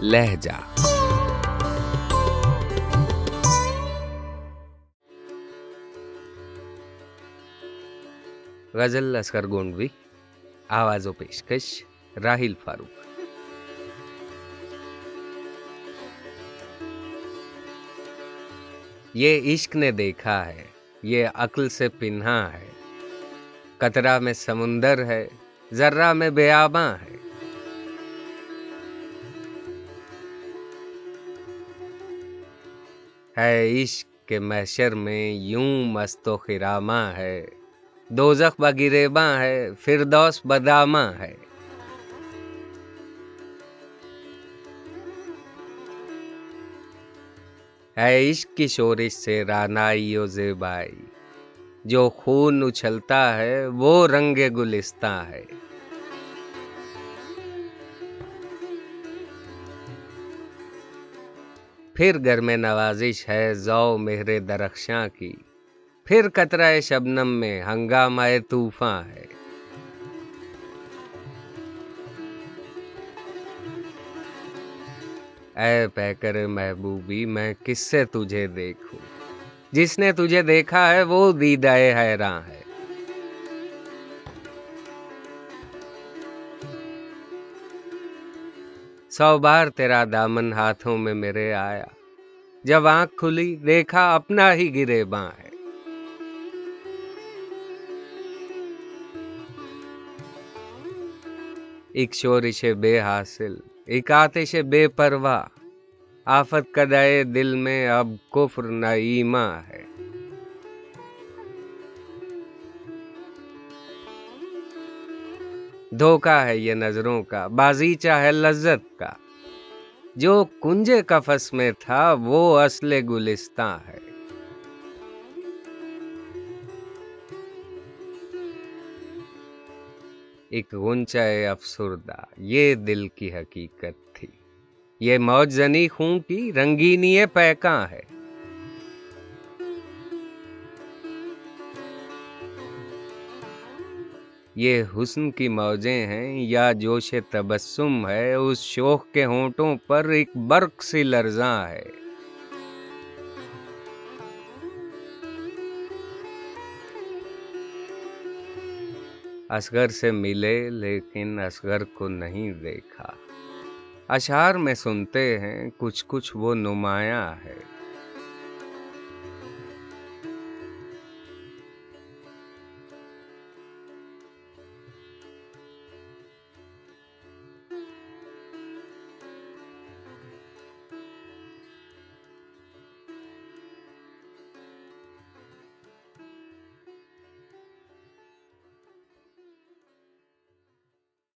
लहजा। गजल असगर गोंडवी, आवाज़ो पेशकश राहिल फारूक। ये इश्क ने देखा है, ये अक्ल से पिन्हा है, कतरा में समुंदर है, जर्रा में बेआबां है इश्क के महशर में यूं मस्तो खिरामा है, दोज़ख बगिरेबां है, फिरदौस बदामा है इश्क की शोरिश से रानाई ओ ज़ेबाई, जो खून उछलता है वो रंगे गुलिस्तां है। फिर घर में नवाजिश है ज़ौ मेहरे दरख्शां की, फिर कतराए शबनम में हंगामाए तूफां है। ऐ पैकर महबूबी मैं किससे तुझे देखूं, जिसने तुझे देखा है वो दीदाए हैरां है। सौ बार तेरा दामन हाथों में मेरे आया, जब आंख खुली देखा अपना ही गिरेबां है। एक शोरिशे बेहासिल, एक आतिशे बेपरवाह, आफत कदाए दिल में अब कुफ्र न ईमां है। धोखा है ये नजरों का, बाजीचा है लज्जत का, जो कुंजे कफस में था वो असले गुलिस्तां है। एक गुंचाए अफसुर्दा ये दिल की हकीकत थी, ये मौज जनी खूं की रंगीनी पैकां है। ये हुस्न की मौजें हैं या जोशे तबस्सुम है, उस शोख के होंठों पर एक बर्क सी लर्जां है। असगर से मिले लेकिन असगर को नहीं देखा, अशआर में सुनते हैं कुछ कुछ वो नुमायां है।